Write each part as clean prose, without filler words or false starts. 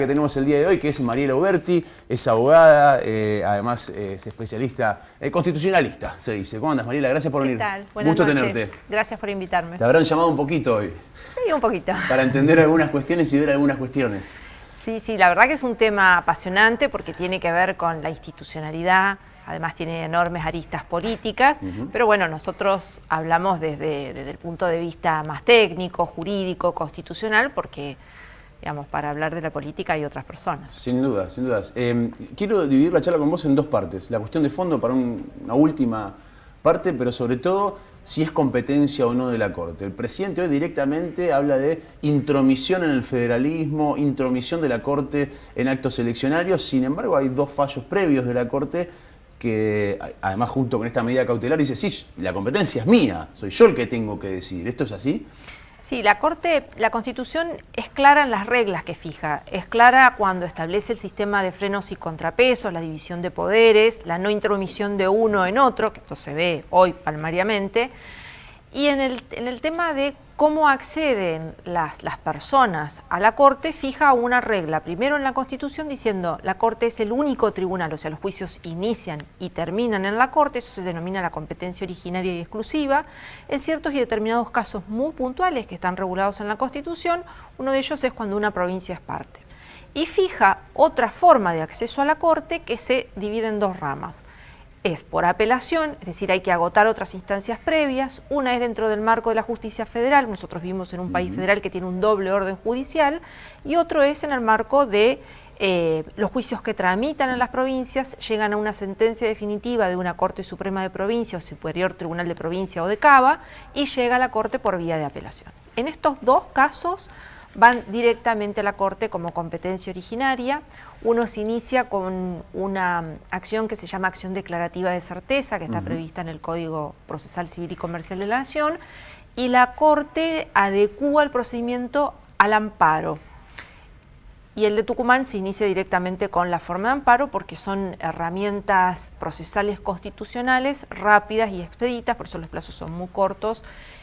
Que tenemos el día de hoy, que es Mariela Uberti, es abogada, además es especialista, constitucionalista, se dice. ¿Cómo andas, Mariela? Gracias por venir. ¿Qué tal? Buenas Gusto noches. tenerte. Gracias por invitarme. Te habrán llamado un poquito hoy. Sí, un poquito. Para entender algunas cuestiones y ver algunas cuestiones. Sí, la verdad que es un tema apasionante porque tiene que ver con la institucionalidad, además tiene enormes aristas políticas, pero bueno, nosotros hablamos desde el punto de vista más técnico, jurídico, constitucional, porque digamos, para hablar de la política hay otras personas. Sin dudas, sin dudas. Quiero dividir la charla con vos en dos partes. La cuestión de fondo para una última parte, pero sobre todo si es competencia o no de la Corte. El presidente hoy directamente habla de intromisión en el federalismo, intromisión de la Corte en actos eleccionarios. Sin embargo, hay dos fallos previos de la Corte que, además, junto con esta medida cautelar, dice, sí, la competencia es mía, soy yo el que tengo que decidir. ¿Esto es así? Sí, la Constitución es clara en las reglas que fija, es clara cuando establece el sistema de frenos y contrapesos, la división de poderes, la no intromisión de uno en otro, que esto se ve hoy palmariamente, y en el tema de cómo acceden las personas a la Corte, fija una regla, primero en la Constitución diciendo la Corte es el único tribunal, o sea, los juicios inician y terminan en la Corte, eso se denomina la competencia originaria y exclusiva, en ciertos y determinados casos muy puntuales que están regulados en la Constitución, uno de ellos es cuando una provincia es parte. Y fija otra forma de acceso a la Corte que se divide en dos ramas. Es por apelación, es decir, hay que agotar otras instancias previas. Una es dentro del marco de la justicia federal, nosotros vivimos en un país federal que tiene un doble orden judicial, y otro es en el marco de los juicios que tramitan en las provincias, llegan a una sentencia definitiva de una Corte Suprema de Provincia o Superior Tribunal de Provincia o de Cava, y llega a la Corte por vía de apelación. En estos dos casos van directamente a la Corte como competencia originaria. Uno se inicia con una acción que se llama acción declarativa de certeza, que está prevista en el Código Procesal Civil y Comercial de la Nación, y la Corte adecúa el procedimiento al amparo. Y el de Tucumán se inicia directamente con la forma de amparo porque son herramientas procesales constitucionales rápidas y expeditas, por eso los plazos son muy cortos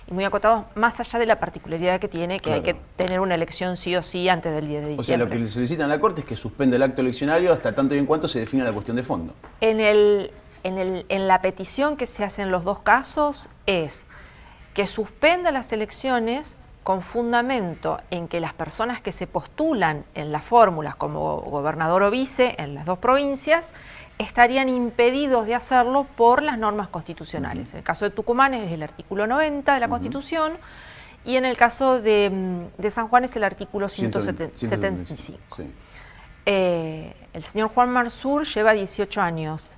y muy acotados, más allá de la particularidad que tiene, que hay que tener una elección sí o sí antes del 10 de diciembre. O sea, lo que le solicitan a la Corte es que suspenda el acto eleccionario hasta tanto y en cuanto se defina la cuestión de fondo. En la petición que se hace en los dos casos es que suspenda las elecciones con fundamento en que las personas que se postulan en las fórmulas como gobernador o vice en las dos provincias estarían impedidos de hacerlo por las normas constitucionales. En el caso de Tucumán es el artículo 90 de la Constitución y en el caso de San Juan es el artículo 175. Sí. El señor Juan Marzur lleva 18 años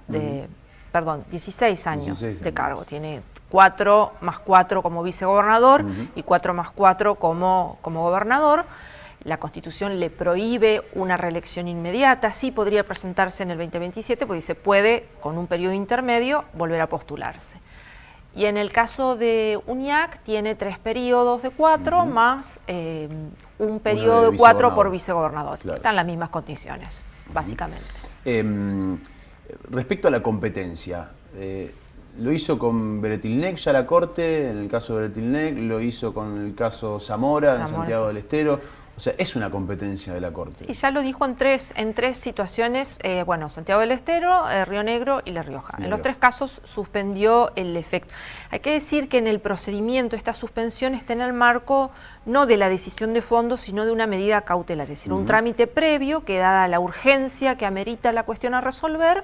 perdón, 16 años de cargo, tiene 4 más 4 como vicegobernador y 4 más 4 como gobernador. La Constitución le prohíbe una reelección inmediata, sí podría presentarse en el 2027, porque se puede, con un periodo intermedio, volver a postularse. Y en el caso de UNIAC tiene 3 periodos de 4 más un periodo de 4 por vicegobernador. Claro. Están las mismas condiciones, básicamente. Respecto a la competencia, lo hizo con Beretilnec ya la Corte, en el caso de Beretilnec, lo hizo con el caso Zamora en Santiago del Estero. O sea, es una competencia de la Corte. Y ya lo dijo en tres situaciones, bueno, Santiago del Estero, Río Negro y La Rioja. En los 3 casos suspendió el efecto. Hay que decir que en el procedimiento esta suspensión está en el marco no de la decisión de fondo, sino de una medida cautelar, es decir, un trámite previo que, dada la urgencia que amerita la cuestión a resolver,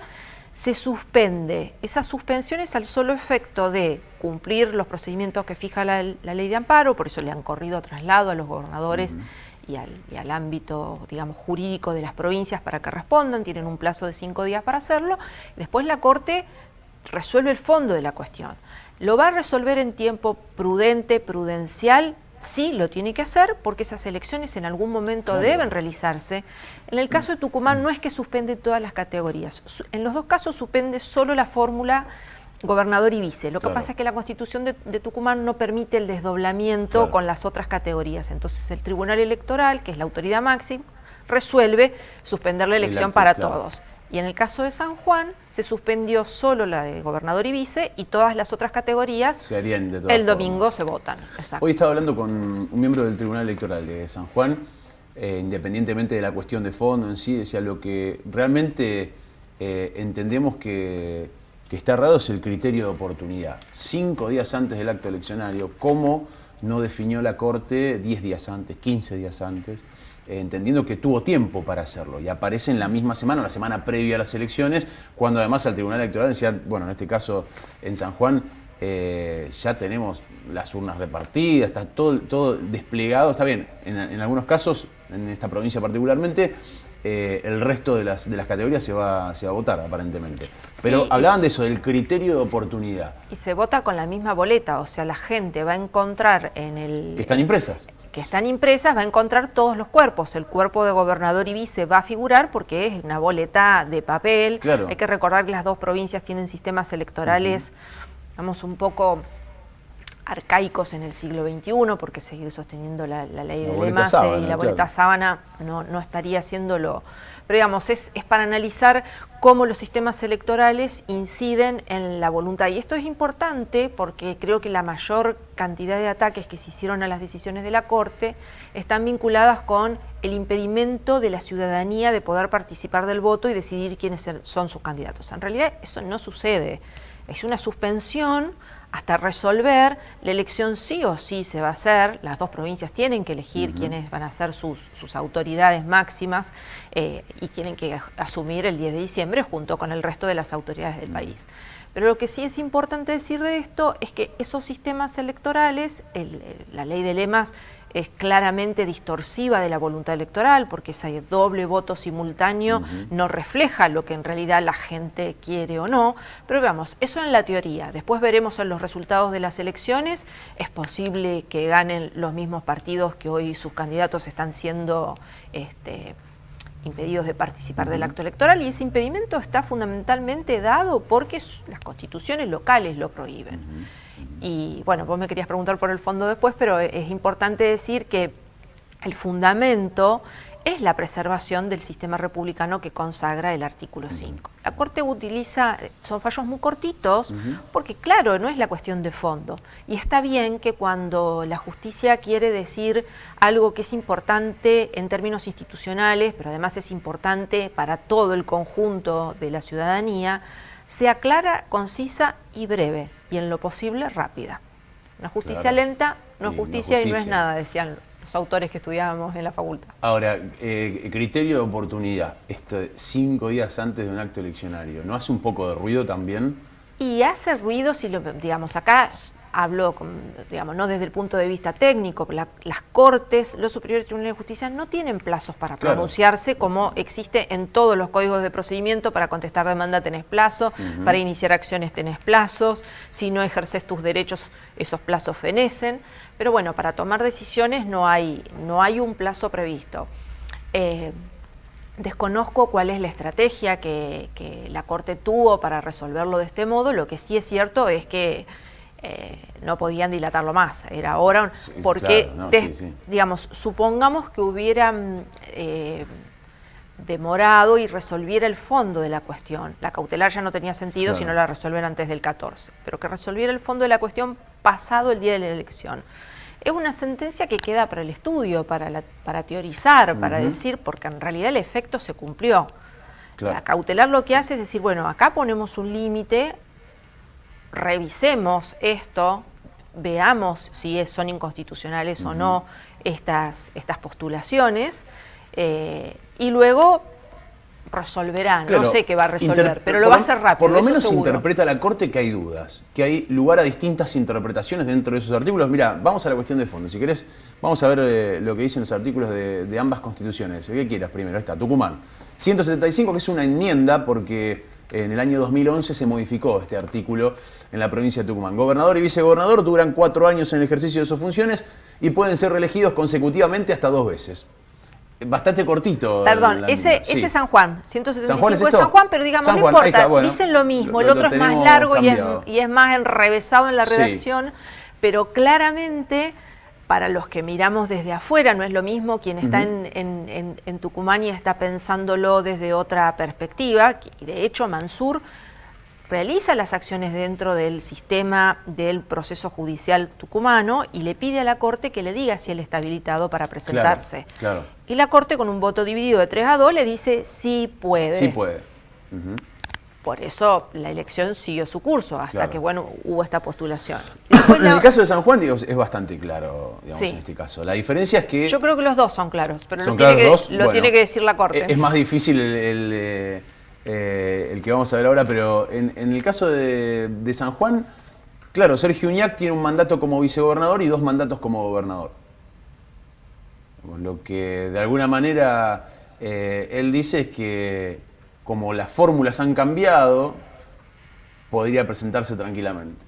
se suspende. Esa suspensión es al solo efecto de cumplir los procedimientos que fija la ley de amparo, por eso le han corrido traslado a los gobernadores y al ámbito, digamos, jurídico de las provincias para que respondan, tienen un plazo de 5 días para hacerlo, y después la Corte resuelve el fondo de la cuestión. ¿Lo va a resolver en tiempo prudente, prudencial? Sí, lo tiene que hacer porque esas elecciones en algún momento deben realizarse. En el caso de Tucumán no es que suspende todas las categorías, en los dos casos suspende solo la fórmula gobernador y vice. Lo que pasa es que la Constitución de Tucumán no permite el desdoblamiento con las otras categorías. Entonces el Tribunal Electoral, que es la autoridad máxima, resuelve suspender la elección para todos. Y en el caso de San Juan se suspendió solo la de gobernador y vice y todas las otras categorías se harían de todas el domingo se votan. Exacto. Hoy estaba hablando con un miembro del Tribunal Electoral de San Juan independientemente de la cuestión de fondo en sí, decía, lo que realmente entendemos que está errado es el criterio de oportunidad. 5 días antes del acto eleccionario, ¿cómo no definió la Corte 10 días antes, 15 días antes? Entendiendo que tuvo tiempo para hacerlo y aparece en la misma semana, la semana previa a las elecciones, cuando además al Tribunal Electoral decían, bueno, en este caso en San Juan ya tenemos las urnas repartidas, está todo desplegado, está bien, en algunos casos, en esta provincia particularmente, el resto de las categorías se va a votar aparentemente. Pero sí, hablaban de eso, del criterio de oportunidad. Y se vota con la misma boleta, o sea, la gente va a encontrar en el... Que están impresas. Que están impresas, va a encontrar todos los cuerpos. El cuerpo de gobernador y vice va a figurar porque es una boleta de papel. Claro. Hay que recordar que las dos provincias tienen sistemas electorales, digamos, un poco arcaicos en el siglo XXI, porque seguir sosteniendo la ley de Lemase y la boleta sábana no estaría haciéndolo. Pero digamos, es para analizar cómo los sistemas electorales inciden en la voluntad. Y esto es importante porque creo que la mayor cantidad de ataques que se hicieron a las decisiones de la Corte están vinculadas con el impedimento de la ciudadanía de poder participar del voto y decidir quiénes son sus candidatos. En realidad eso no sucede. Es una suspensión hasta resolver. La elección sí o sí se va a hacer, las dos provincias tienen que elegir quiénes van a ser sus autoridades máximas y tienen que asumir el 10 de diciembre junto con el resto de las autoridades del país. Pero lo que sí es importante decir de esto es que esos sistemas electorales, la ley de Lemas es claramente distorsiva de la voluntad electoral porque ese doble voto simultáneo no refleja lo que en realidad la gente quiere o no, pero veamos, eso en la teoría. Después veremos en los resultados de las elecciones, es posible que ganen los mismos partidos que hoy sus candidatos están siendo impedidos de participar del acto electoral, y ese impedimento está fundamentalmente dado porque las constituciones locales lo prohíben. Y bueno, vos me querías preguntar por el fondo después, pero es importante decir que el fundamento es la preservación del sistema republicano que consagra el artículo 5. La Corte utiliza, son fallos muy cortitos, porque claro, no es la cuestión de fondo. Y está bien que cuando la justicia quiere decir algo que es importante en términos institucionales, pero además es importante para todo el conjunto de la ciudadanía, sea clara, concisa y breve, y en lo posible rápida. Una justicia lenta no es justicia y no es nada, decían los autores que estudiábamos en la facultad. Ahora, criterio de oportunidad, esto de 5 días antes de un acto eleccionario, ¿no hace un poco de ruido también? Y hace ruido si lo, digamos, acá hablo, digamos, no desde el punto de vista técnico, las Cortes, los superiores tribunales de justicia no tienen plazos para pronunciarse como existe en todos los códigos de procedimiento. Para contestar demanda tenés plazo, para iniciar acciones tenés plazos, si no ejerces tus derechos esos plazos fenecen, pero bueno, para tomar decisiones no hay un plazo previsto. Desconozco cuál es la estrategia que la Corte tuvo para resolverlo de este modo. Lo que sí es cierto es que no podían dilatarlo más, era hora, porque, digamos, supongamos que hubieran demorado y resolviera el fondo de la cuestión. La cautelar ya no tenía sentido si no la resuelven antes del 14, pero que resolviera el fondo de la cuestión pasado el día de la elección. Es una sentencia que queda para el estudio, para teorizar, para decir, porque en realidad el efecto se cumplió. La cautelar lo que hace es decir, bueno, acá ponemos un límite, revisemos esto, veamos si son inconstitucionales o no estas postulaciones, y luego resolverá, no sé qué va a resolver, pero lo va a hacer rápido. Por lo menos interpreta la Corte que hay dudas, que hay lugar a distintas interpretaciones dentro de esos artículos. Mira, vamos a la cuestión de fondo. Si querés, vamos a ver lo que dicen los artículos de ambas constituciones. ¿Qué quieras primero? Ahí está, Tucumán. 175, que es una enmienda porque en el año 2011 se modificó este artículo en la provincia de Tucumán. Gobernador y vicegobernador duran 4 años en el ejercicio de sus funciones y pueden ser reelegidos consecutivamente hasta 2 veces. Bastante cortito. Perdón, ese es San Juan, 175 es San Juan, pero digamos, no importa, está, bueno, dicen lo mismo, el otro es más largo y es más enrevesado en la redacción, pero claramente para los que miramos desde afuera no es lo mismo quien está en Tucumán y está pensándolo desde otra perspectiva, y de hecho Mansur realiza las acciones dentro del sistema del proceso judicial tucumano y le pide a la Corte que le diga si él está habilitado para presentarse. Claro. Y la Corte, con un voto dividido de 3-2, le dice sí puede. Sí puede. Por eso la elección siguió su curso hasta que, bueno, hubo esta postulación. En el caso de San Juan, digo, es bastante claro, digamos, en este caso. La diferencia es que... Yo creo que los dos son claros, pero ¿Son lo tiene que decir la Corte. Es más difícil el que vamos a ver ahora, pero en el caso de San Juan, claro, Sergio Uñac tiene un mandato como vicegobernador y 2 mandatos como gobernador. Lo que de alguna manera él dice es que como las fórmulas han cambiado, podría presentarse tranquilamente.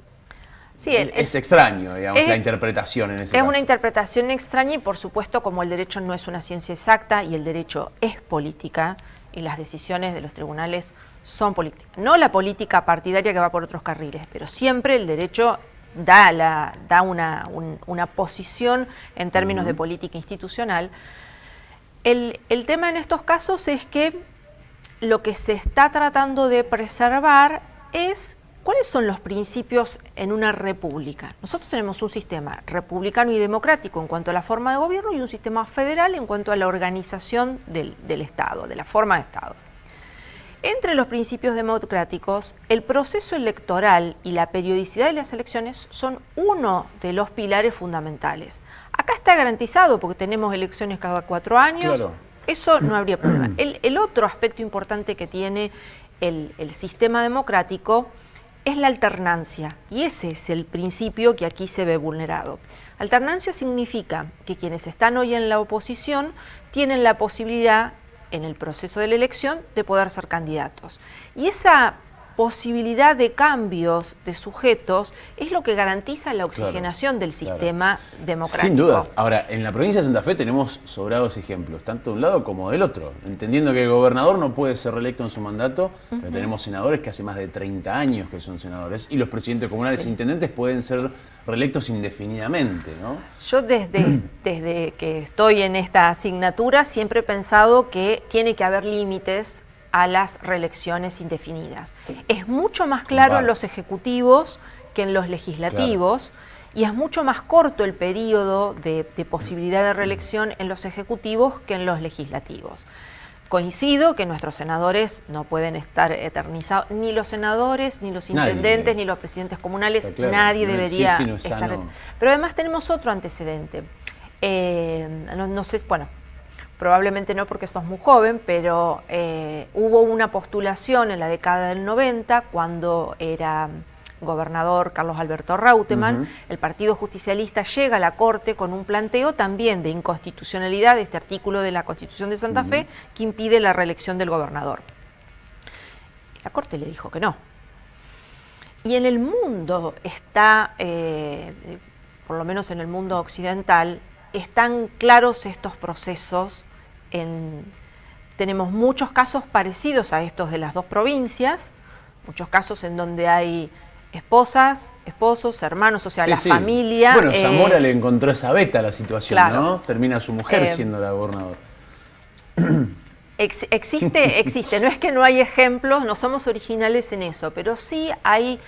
Sí, es extraño, digamos, la interpretación en ese caso. Es una interpretación extraña y, por supuesto, como el derecho no es una ciencia exacta y el derecho es política y las decisiones de los tribunales son políticas. No la política partidaria que va por otros carriles, pero siempre el derecho da una posición en términos de política institucional. El tema en estos casos es que lo que se está tratando de preservar es cuáles son los principios en una república. Nosotros tenemos un sistema republicano y democrático en cuanto a la forma de gobierno y un sistema federal en cuanto a la organización del Estado, de la forma de Estado. Entre los principios democráticos, el proceso electoral y la periodicidad de las elecciones son uno de los pilares fundamentales. Acá está garantizado porque tenemos elecciones cada 4 años. Claro. Eso no habría problema. El otro aspecto importante que tiene el sistema democrático es la alternancia, y ese es el principio que aquí se ve vulnerado. Alternancia significa que quienes están hoy en la oposición tienen la posibilidad, en el proceso de la elección, de poder ser candidatos. Y esa posibilidad de cambios de sujetos es lo que garantiza la oxigenación del sistema democrático. Sin dudas. Ahora, en la provincia de Santa Fe tenemos sobrados ejemplos, tanto de un lado como del otro, entendiendo que el gobernador no puede ser reelecto en su mandato, pero tenemos senadores que hace más de 30 años que son senadores, y los presidentes comunales e intendentes pueden ser reelectos indefinidamente, ¿no? Yo desde que estoy en esta asignatura siempre he pensado que tiene que haber límites a las reelecciones indefinidas. Es mucho más claro en los ejecutivos que en los legislativos, y es mucho más corto el periodo de posibilidad de reelección en los ejecutivos que en los legislativos. Coincido que nuestros senadores no pueden estar eternizados, ni los senadores, ni los intendentes, ni los presidentes comunales, nadie debería estar. Pero además tenemos otro antecedente. No sé, bueno, probablemente no porque sos muy joven, pero hubo una postulación en la década del 90, cuando era gobernador Carlos Alberto Reutemann. El Partido Justicialista llega a la Corte con un planteo también de inconstitucionalidad de este artículo de la Constitución de Santa Fe que impide la reelección del gobernador. La Corte le dijo que no. Y en el mundo está, por lo menos en el mundo occidental, están claros estos procesos. Tenemos muchos casos parecidos a estos de las 2 provincias, muchos casos en donde hay esposas, esposos, hermanos, o sea, la familia. Bueno, Zamora le encontró esa beta a la situación, claro, ¿no? Termina su mujer siendo la gobernadora. Existe, no es que no hay ejemplos, no somos originales en eso, pero sí hay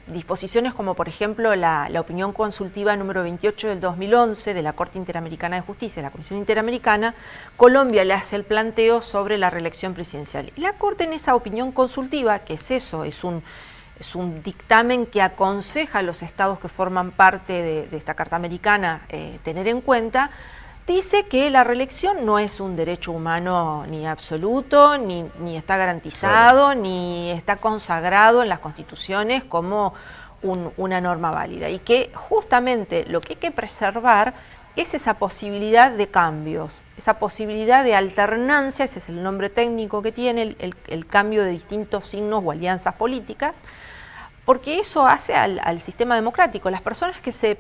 disposiciones como, por ejemplo, la opinión consultiva número 28 del 2011 de la Corte Interamericana de Justicia, la Comisión Interamericana. Colombia le hace el planteo sobre la reelección presidencial. Y la Corte, en esa opinión consultiva, que es eso, es un dictamen que aconseja a los estados que forman parte de esta Carta Americana tener en cuenta, dice que la reelección no es un derecho humano ni absoluto, ni está garantizado, ni está consagrado en las constituciones como una norma válida. Y que justamente lo que hay que preservar es esa posibilidad de cambios, esa posibilidad de alternancia, ese es el nombre técnico que tiene, el cambio de distintos signos o alianzas políticas, porque eso hace al sistema democrático. Las personas que se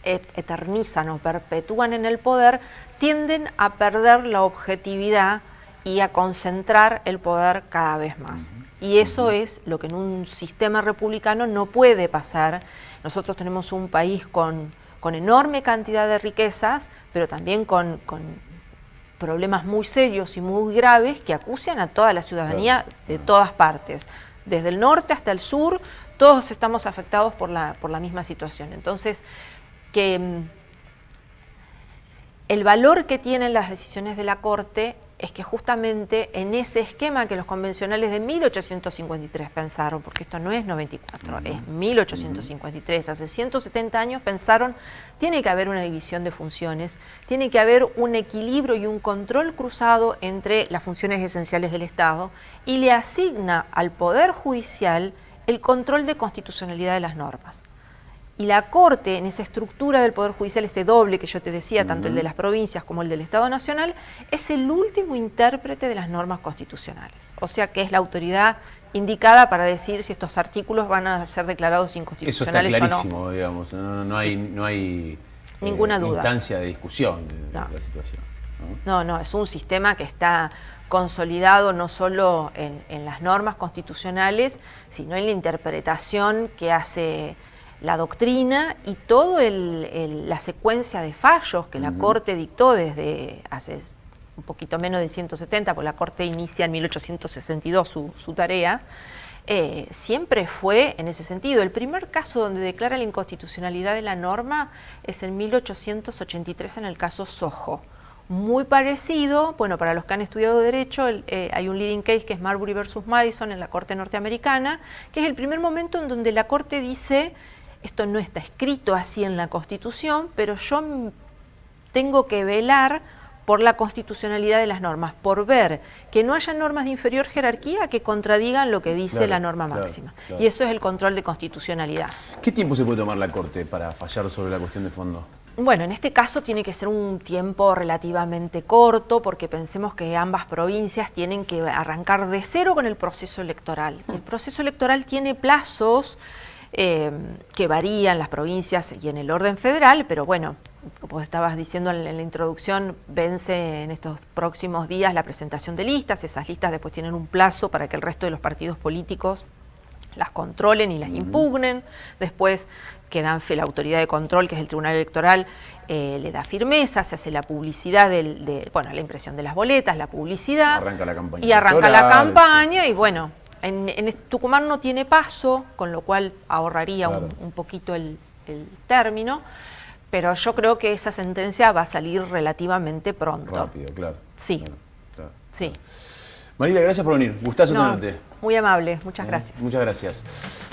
eternizan o perpetúan en el poder tienden a perder la objetividad y a concentrar el poder cada vez más. Y eso es lo que en un sistema republicano no puede pasar. Nosotros tenemos un país con enorme cantidad de riquezas, pero también con problemas muy serios y muy graves que acucian a toda la ciudadanía de todas partes. Desde el norte hasta el sur, todos estamos afectados por la misma situación. Entonces, que el valor que tienen las decisiones de la Corte es que justamente en ese esquema que los convencionales de 1853 pensaron, porque esto no es 94, es 1853, hace 170 años pensaron, tiene que haber una división de funciones, tiene que haber un equilibrio y un control cruzado entre las funciones esenciales del Estado, y le asigna al Poder Judicial el control de constitucionalidad de las normas. Y la Corte, en esa estructura del Poder Judicial, este doble que yo te decía, tanto el de las provincias como el del Estado Nacional, es el último intérprete de las normas constitucionales. O sea que es la autoridad indicada para decir si estos artículos van a ser declarados inconstitucionales o no. Eso está clarísimo, digamos, no hay ninguna duda. Instancia de discusión de la situación. No, es un sistema que está consolidado no solo en las normas constitucionales, sino en la interpretación que hace la doctrina y toda la secuencia de fallos que la Corte dictó desde hace un poquito menos de 170, porque la Corte inicia en 1862 su tarea, siempre fue en ese sentido. El primer caso donde declara la inconstitucionalidad de la norma es en 1883 en el caso Sojo. Muy parecido, bueno, para los que han estudiado Derecho, hay un leading case que es Marbury versus Madison en la Corte norteamericana, que es el primer momento en donde la Corte dice: esto no está escrito así en la Constitución, pero yo tengo que velar por la constitucionalidad de las normas, por ver que no haya normas de inferior jerarquía que contradigan lo que dice la norma máxima. Y eso es el control de constitucionalidad. ¿Qué tiempo se puede tomar la Corte para fallar sobre la cuestión de fondo? Bueno, en este caso tiene que ser un tiempo relativamente corto, porque pensemos que ambas provincias tienen que arrancar de cero con el proceso electoral. El proceso electoral tiene plazos que varían las provincias y en el orden federal, pero bueno, como estabas diciendo en la introducción, vence en estos próximos días la presentación de listas. Esas listas después tienen un plazo para que el resto de los partidos políticos las controlen y las impugnen. Después que la autoridad de control, que es el Tribunal Electoral, le da firmeza, se hace la publicidad la impresión de las boletas, la publicidad. Arranca la campaña. Y arranca la campaña, y bueno, en Tucumán no tiene paso, con lo cual ahorraría un poquito el término, pero yo creo que esa sentencia va a salir relativamente pronto. Rápido, claro. Sí, claro. Sí. Mariela, gracias por venir. Gustazo tenerte. Muy amable, muchas gracias. Muchas gracias.